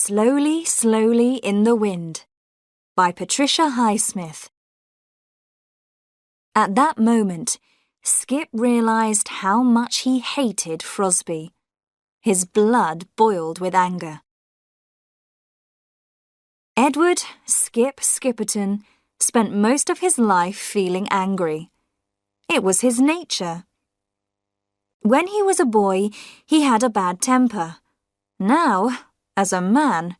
Slowly, Slowly in the Wind by Patricia Highsmith. At that moment, Skip realized how much he hated Frosby. His blood boiled with anger. Edward Skip Skipperton spent most of his life feeling angry. It was his nature. When he was a boy, he had a bad temper. Now, as a man,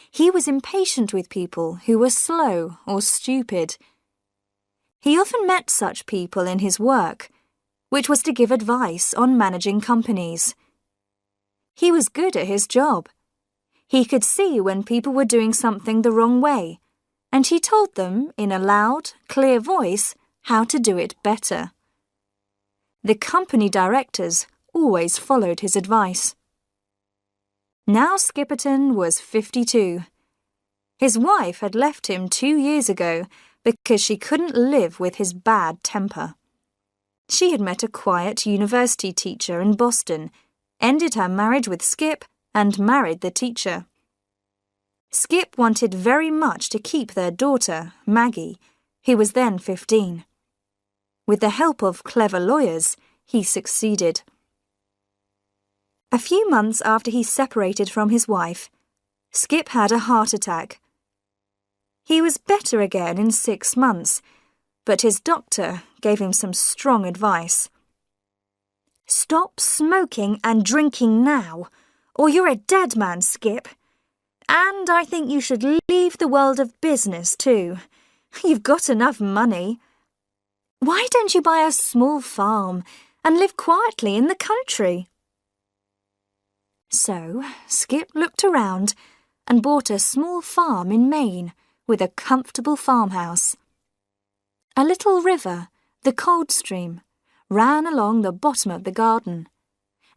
he was impatient with people who were slow or stupid. He often met such people in his work, which was to give advice on managing companies. He was good at his job. He could see when people were doing something the wrong way, and he told them in a loud, clear voice how to do it better. The company directors always followed his advice. Now Skipperton was 52. His wife had left him 2 years ago because she couldn't live with his bad temper. She had met a quiet university teacher in Boston, ended her marriage with Skip, and married the teacher. Skip wanted very much to keep their daughter, Maggie, who was then 15. With the help of clever lawyers, he succeeded. A few months after he separated from his wife, Skip had a heart attack. He was better again in 6 months, but his doctor gave him some strong advice. "Stop smoking and drinking now, or you're a dead man, Skip. And I think you should leave the world of business too. You've got enough money. Why don't you buy a small farm and live quietly in the country?" So Skip looked around and bought a small farm in Maine with a comfortable farmhouse. A little river, the Coldstream, ran along the bottom of the garden,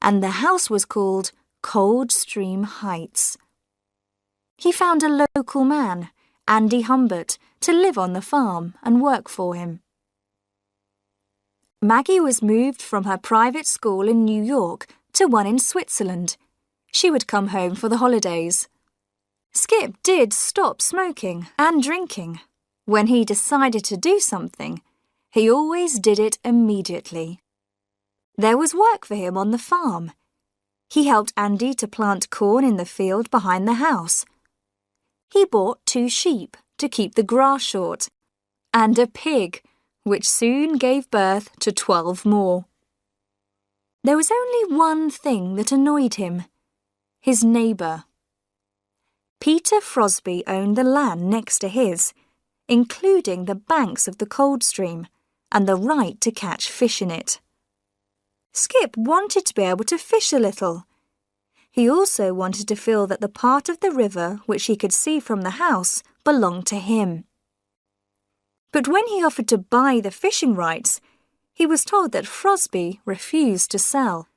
and the house was called Coldstream Heights. He found a local man, Andy Humbert, to live on the farm and work for him. Maggie was moved from her private school in New York to one in Switzerland. She would come home for the holidays. Skip did stop smoking and drinking. When he decided to do something, he always did it immediately. There was work for him on the farm. He helped Andy to plant corn in the field behind the house. He bought 2 sheep to keep the grass short, and a pig, which soon gave birth to 12 more. There was only one thing that annoyed him: his neighbour. Peter Frosby owned the land next to his, including the banks of the Coldstream and the right to catch fish in it. Skip wanted to be able to fish a little. He also wanted to feel that the part of the river which he could see from the house belonged to him. But when he offered to buy the fishing rights, he was told that Frosby refused to sell.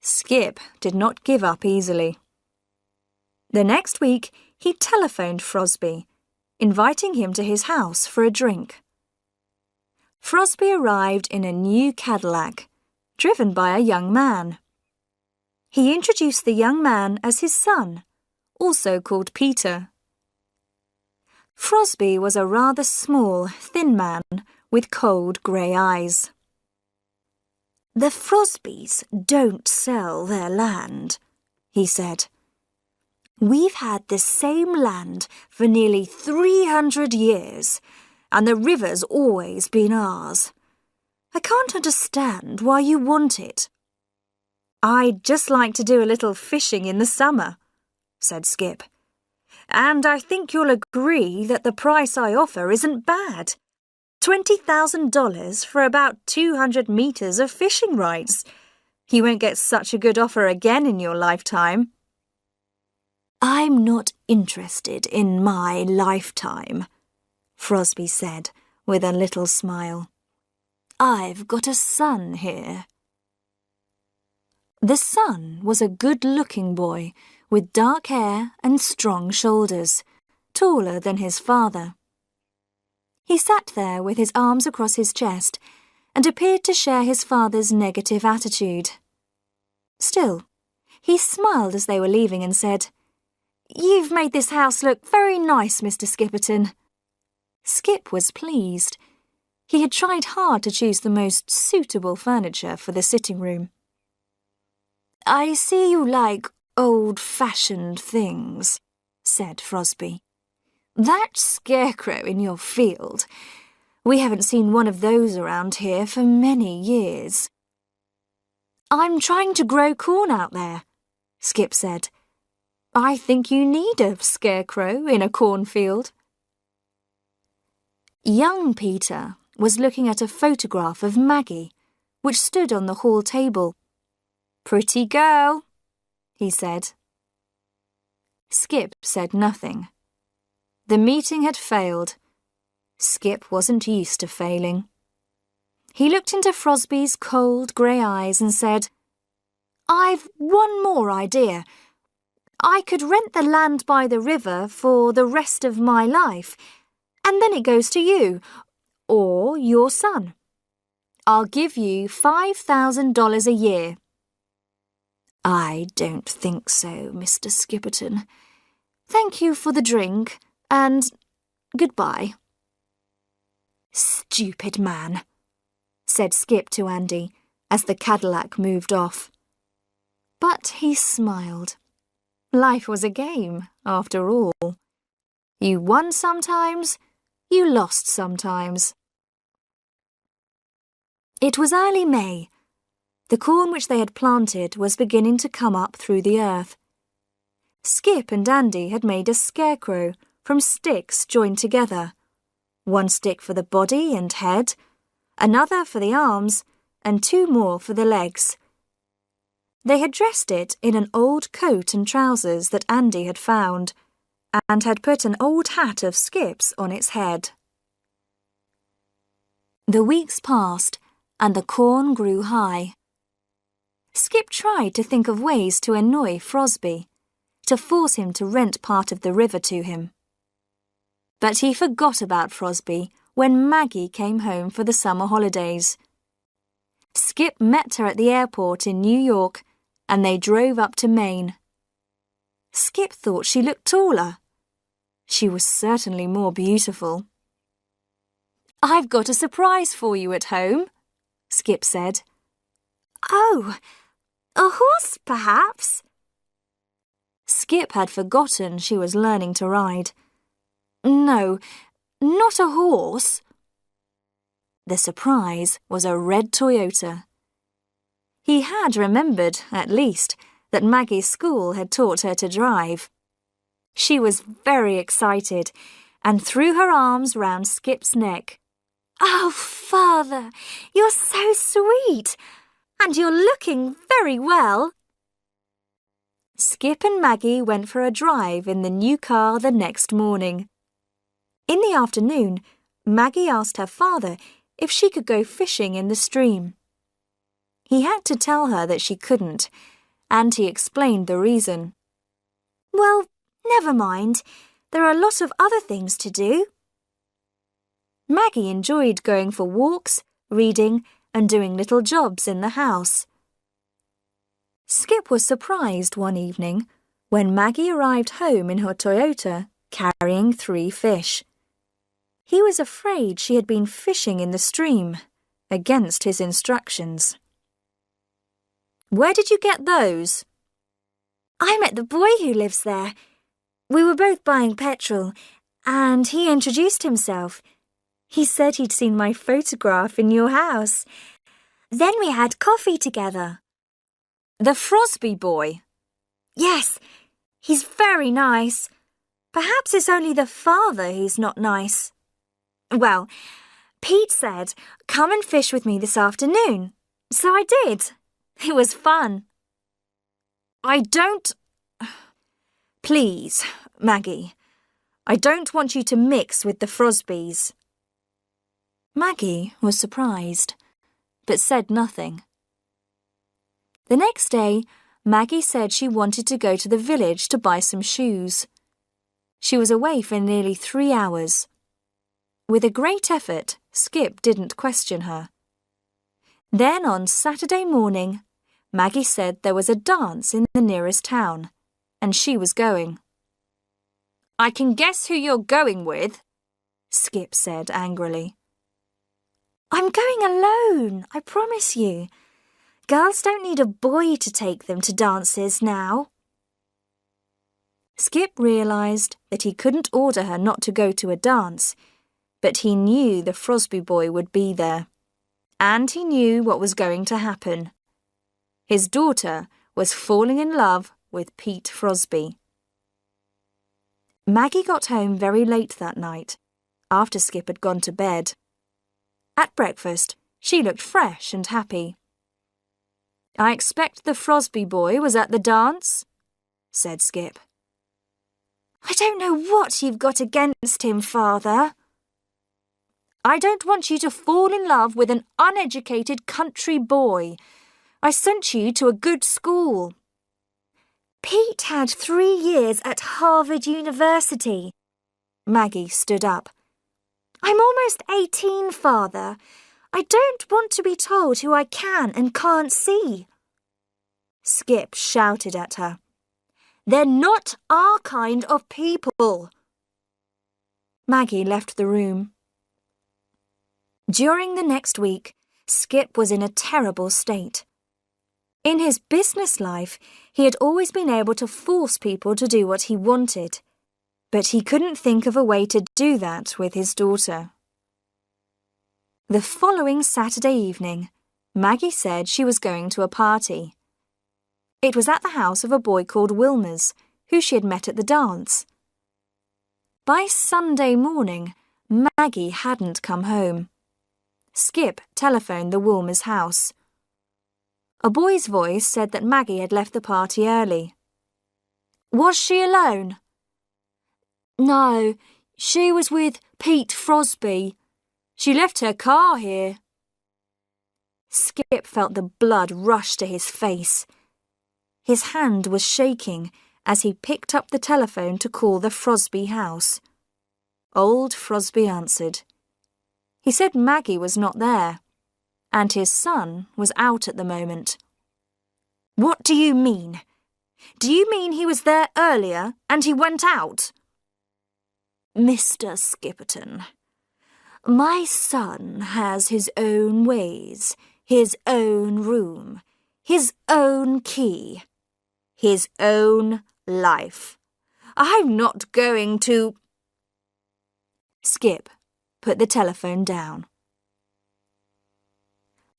Skip did not give up easily. The next week, he telephoned Frosby, inviting him to his house for a drink. Frosby arrived in a new Cadillac, driven by a young man. He introduced the young man as his son, also called Peter. Frosby was a rather small, thin man with cold grey eyes. "The Frosbys don't sell their land," he said. "We've had the same land for nearly 300 years, and the river's always been ours. I can't understand why you want it." "I'd just like to do a little fishing in the summer," said Skip. "And I think you'll agree that the price I offer isn't bad. $20,000 for about 200 meters of fishing rights. You won't get such a good offer again in your lifetime." "I'm not interested in my lifetime," Frosby said with a little smile. "I've got a son here." The son was a good-looking boy with dark hair and strong shoulders, taller than his father. He sat there with his arms across his chest and appeared to share his father's negative attitude. Still, he smiled as they were leaving and said, You've made this house look very nice, Mr. Skipperton. Skip was pleased. He had tried hard to choose the most suitable furniture for the sitting room. I see you like old-fashioned things, said Frosby. That scarecrow in your field. We haven't seen one of those around here for many years. I'm trying to grow corn out there, Skip said. I think you need a scarecrow in a cornfield. Young Peter was looking at a photograph of Maggie, which stood on the hall table. Pretty girl, he said. Skip said nothing. The meeting had failed. Skip wasn't used to failing. He looked into Frosby's cold grey eyes and said, I've one more idea. I could rent the land by the river for the rest of my life, and then it goes to you, or your son. I'll give you $5,000 a year. I don't think so, Mr. Skipperton. Thank you for the drink, and goodbye. Stupid man, said Skip to Andy as the Cadillac moved off. But he smiled. Life was a game, after all. You won sometimes, you lost sometimes. It was early May. The corn which they had planted was beginning to come up through the earth. Skip and Andy had made a scarecrow from sticks joined together. One stick for the body and head, another for the arms, and two more for the legs. They had dressed it in an old coat and trousers that Andy had found, and had put an old hat of Skip's on its head. The weeks passed, and the corn grew high. Skip tried to think of ways to annoy Frosby, to force him to rent part of the river to him. But he forgot about Frosby when Maggie came home for the summer holidays. Skip met her at the airport in New York, and they drove up to Maine. Skip thought she looked taller. She was certainly more beautiful. I've got a surprise for you at home, Skip said. Oh, a horse, perhaps? Skip had forgotten she was learning to ride. No, not a horse. The surprise was a red Toyota. He had remembered, at least, that Maggie's school had taught her to drive. She was very excited and threw her arms round Skip's neck. Oh, Father, you're so sweet, and you're looking very well. Skip and Maggie went for a drive in the new car the next morning. In the afternoon, Maggie asked her father if she could go fishing in the stream. He had to tell her that she couldn't, and he explained the reason. Well, never mind. There are a lot of other things to do. Maggie enjoyed going for walks, reading, and doing little jobs in the house. Skip was surprised one evening when Maggie arrived home in her Toyota carrying 3 fish. He was afraid she had been fishing in the stream, against his instructions. Where did you get those? I met the boy who lives there. We were both buying petrol, and he introduced himself. He said he'd seen my photograph in your house. Then we had coffee together. The Frosby boy? Yes, he's very nice. Perhaps it's only the father who's not nice. Well, Pete said, come and fish with me this afternoon. So I did. It was fun. Please, Maggie, I don't want you to mix with the Frosbys. Maggie was surprised, but said nothing. The next day, Maggie said she wanted to go to the village to buy some shoes. She was away for nearly 3 hours. With a great effort, Skip didn't question her. Then on Saturday morning, Maggie said there was a dance in the nearest town, and she was going. I can guess who you're going with, Skip said angrily. I'm going alone, I promise you. Girls don't need a boy to take them to dances now. Skip realised that he couldn't order her not to go to a dance, but he knew the Frosby boy would be there, and he knew what was going to happen. His daughter was falling in love with Pete Frosby. Maggie got home very late that night, after Skip had gone to bed. At breakfast, she looked fresh and happy. I expect the Frosby boy was at the dance, said Skip. I don't know what you've got against him, Father. I don't want you to fall in love with an uneducated country boy. I sent you to a good school. Pete had 3 years at Harvard University. Maggie stood up. I'm almost 18, Father. I don't want to be told who I can and can't see. Skip shouted at her. They're not our kind of people. Maggie left the room. During the next week, Skip was in a terrible state. In his business life, he had always been able to force people to do what he wanted, but he couldn't think of a way to do that with his daughter. The following Saturday evening, Maggie said she was going to a party. It was at the house of a boy called Wilmers, who she had met at the dance. By Sunday morning, Maggie hadn't come home. Skip telephoned the Wilmers' house. A boy's voice said that Maggie had left the party early. Was she alone? No, she was with Pete Frosby. She left her car here. Skip felt the blood rush to his face. His hand was shaking as he picked up the telephone to call the Frosby house. Old Frosby answered. He said Maggie was not there, and his son was out at the moment. What do you mean? Do you mean he was there earlier and he went out? Mr. Skipperton, my son has his own ways, his own room, his own key, his own life. I'm not going to... Skip put the telephone down.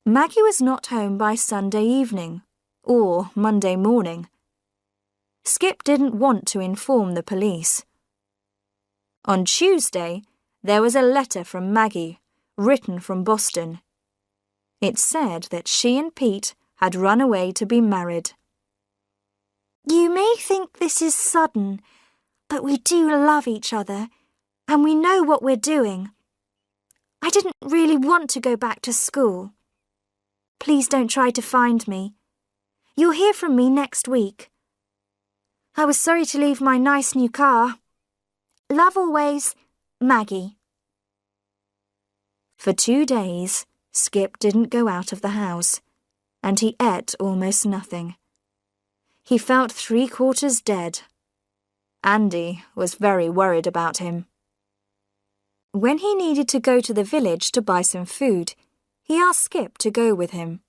Maggie was not home by Sunday evening or Monday morning. Skip didn't want to inform the police. On Tuesday, there was a letter from Maggie, written from Boston. It said that she and Pete had run away to be married. You may think this is sudden, but we do love each other, and we know what we're doing. I didn't really want to go back to school. Please don't try to find me. You'll hear from me next week. I was sorry to leave my nice new car. Love always, Maggie. For 2 days, Skip didn't go out of the house, and he ate almost nothing. He felt 3/4 dead. Andy was very worried about him. When he needed to go to the village to buy some food, he asked Skip to go with him.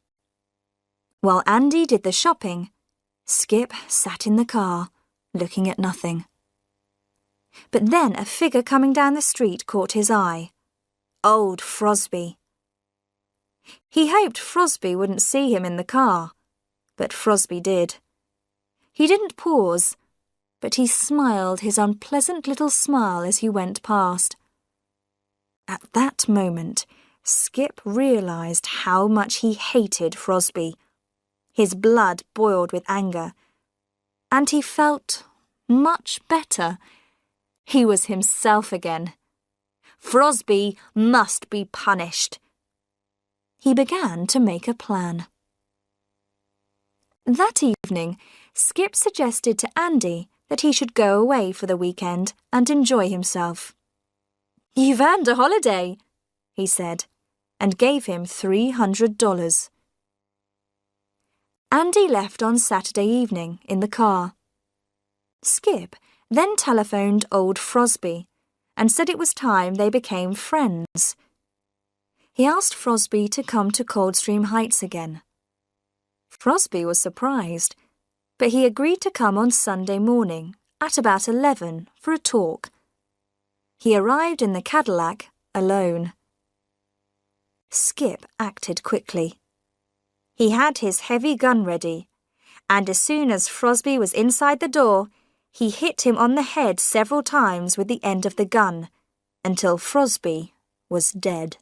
While Andy did the shopping, Skip sat in the car, looking at nothing. But then a figure coming down the street caught his eye. Old Frosby. He hoped Frosby wouldn't see him in the car, but Frosby did. He didn't pause, but he smiled his unpleasant little smile as he went past. At that moment, Skip realised how much he hated Frosby. His blood boiled with anger, and he felt much better. He was himself again. Frosby must be punished. He began to make a plan. That evening, Skip suggested to Andy that he should go away for the weekend and enjoy himself. You've earned a holiday, he said, and gave him $300. Andy left on Saturday evening in the car. Skip then telephoned old Frosby and said it was time they became friends. He asked Frosby to come to Coldstream Heights again. Frosby was surprised, but he agreed to come on Sunday morning at about 11 for a talk. He arrived in the Cadillac alone. Skip acted quickly. He had his heavy gun ready, and as soon as Frosby was inside the door, he hit him on the head several times with the end of the gun, until Frosby was dead.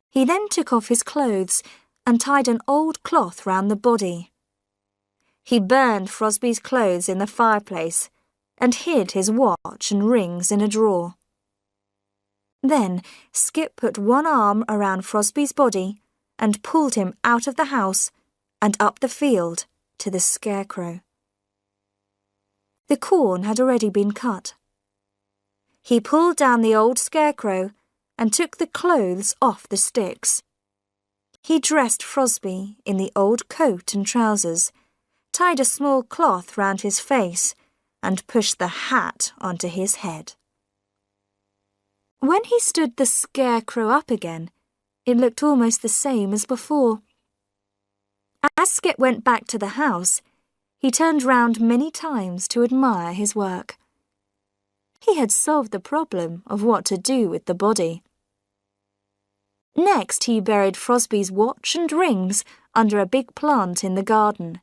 He then took off his clothes and tied an old cloth round the body. He burned Frosby's clothes in the fireplace and hid his watch and rings in a drawer. Then Skip put one arm around Frosby's body and pulled him out of the house and up the field to the scarecrow. The corn had already been cut. He pulled down the old scarecrow and took the clothes off the sticks. He dressed Frosby in the old coat and trousers, tied a small cloth round his face, and pushed the hat onto his head. When he stood the scarecrow up again, it looked almost the same as before. As Skip went back to the house, he turned round many times to admire his work. He had solved the problem of what to do with the body. Next, he buried Frosby's watch and rings under a big plant in the garden.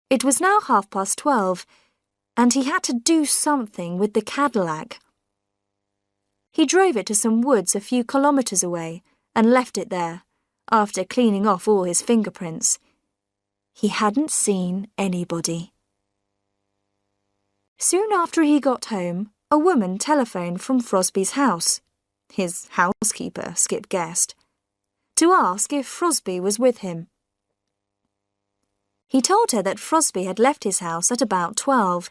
It was now 12:30, and he had to do something with the Cadillac. He drove it to some woods a few kilometres away and left it there, after cleaning off all his fingerprints. He hadn't seen anybody. Soon after he got home, a woman telephoned from Frosby's house, his housekeeper, Skip guessed, to ask if Frosby was with him. He told her that Frosby had left his house at about 12,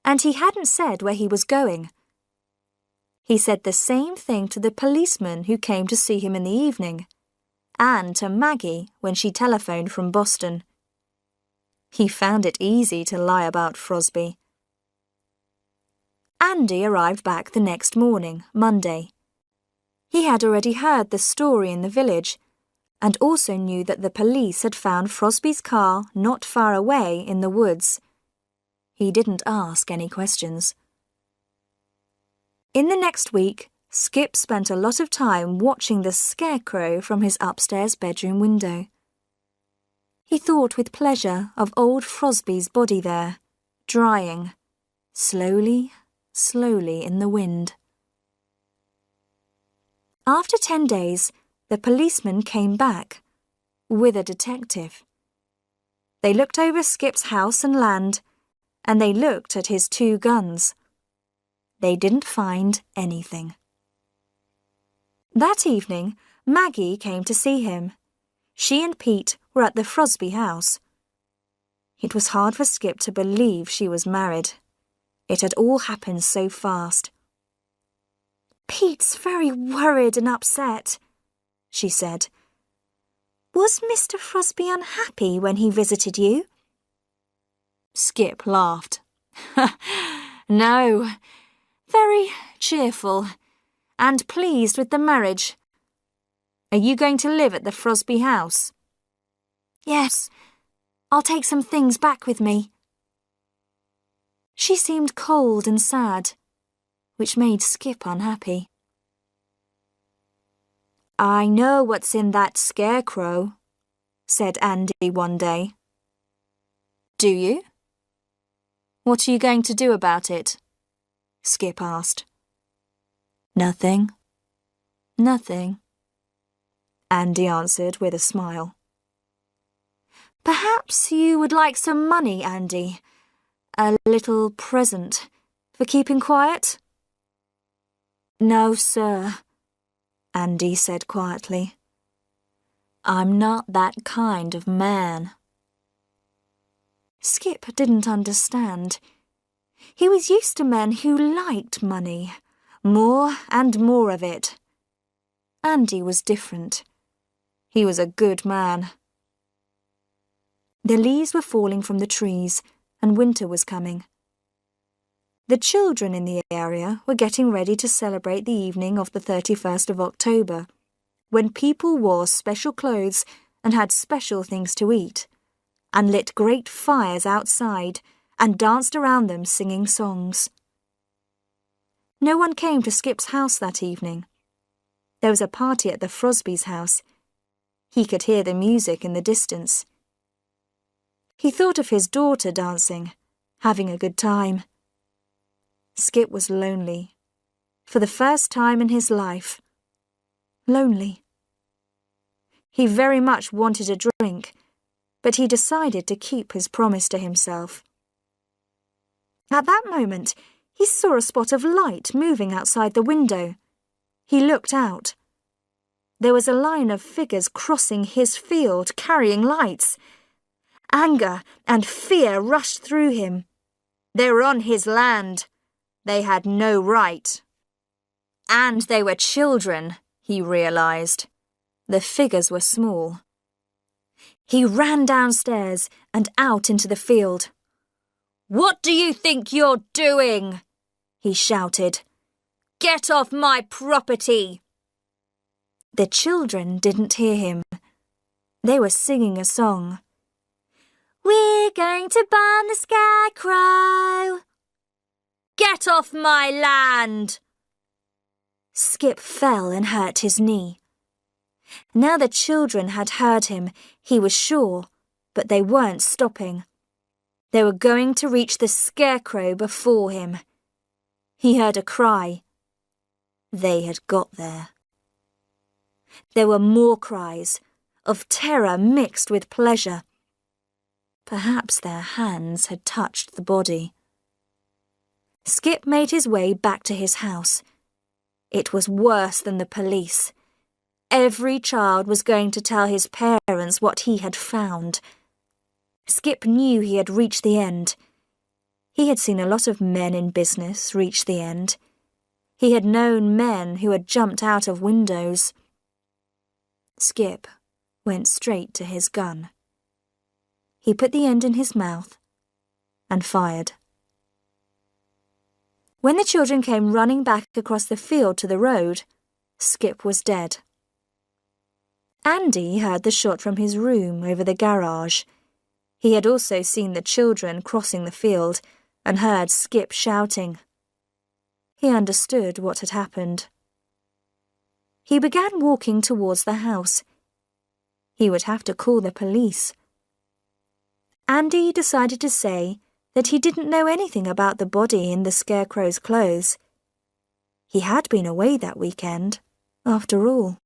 and he hadn't said where he was going. He said the same thing to the policeman who came to see him in the evening, and to Maggie when she telephoned from Boston. He found it easy to lie about Frosby. Andy arrived back the next morning, Monday. He had already heard the story in the village, and also knew that the police had found Frosby's car not far away in the woods. He didn't ask any questions. In the next week, Skip spent a lot of time watching the scarecrow from his upstairs bedroom window. He thought with pleasure of old Frosby's body there, drying, slowly, slowly in the wind. After 10 days, the policeman came back, with a detective. They looked over Skip's house and land, and they looked at his 2 guns. They didn't find anything. That evening, Maggie came to see him. She and Pete were at the Frosby house. It was hard for Skip to believe she was married. It had all happened so fast. "Pete's very worried and upset," she said. "Was Mr. Frosby unhappy when he visited you?" Skip laughed. "No, very cheerful and pleased with the marriage. Are you going to live at the Frosby house?" "Yes, I'll take some things back with me." She seemed cold and sad, which made Skip unhappy. "I know what's in that scarecrow," said Andy one day. "Do you? What are you going to do about it?" Skip asked. "Nothing. Nothing," Andy answered with a smile. "Perhaps you would like some money, Andy. A little present for keeping quiet?" "No, sir," Andy said quietly. "I'm not that kind of man." Skip didn't understand. He was used to men who liked money, more and more of it. Andy was different. He was a good man. The leaves were falling from the trees, and winter was coming. The children in the area were getting ready to celebrate the evening of the 31st of October, when people wore special clothes and had special things to eat, and lit great fires outside and danced around them singing songs. No one came to Skip's house that evening. There was a party at the Frosbys' house. He could hear the music in the distance. He thought of his daughter dancing, having a good time. Skip was lonely, for the first time in his life. Lonely. He very much wanted a drink, but he decided to keep his promise to himself. At that moment, he saw a spot of light moving outside the window. He looked out. There was a line of figures crossing his field, carrying lights. Anger and fear rushed through him. They were on his land. They had no right. And they were children, he realized. The figures were small. He ran downstairs and out into the field. "What do you think you're doing?" he shouted. "Get off my property!" The children didn't hear him. They were singing a song. "We're going to burn the scarecrow." "Get off my land!" Skip fell and hurt his knee. Now the children had heard him, he was sure, but they weren't stopping. They were going to reach the scarecrow before him. He heard a cry. They had got there. There were more cries, of terror mixed with pleasure. Perhaps their hands had touched the body. Skip made his way back to his house. It was worse than the police. Every child was going to tell his parents what he had found. Skip knew he had reached the end. He had seen a lot of men in business reach the end. He had known men who had jumped out of windows. Skip went straight to his gun. He put the end in his mouth and fired. When the children came running back across the field to the road, Skip was dead. Andy heard the shot from his room over the garage. He had also seen the children crossing the field and heard Skip shouting. He understood what had happened. He began walking towards the house. He would have to call the police. Andy decided to say that he didn't know anything about the body in the scarecrow's clothes. He had been away that weekend, after all.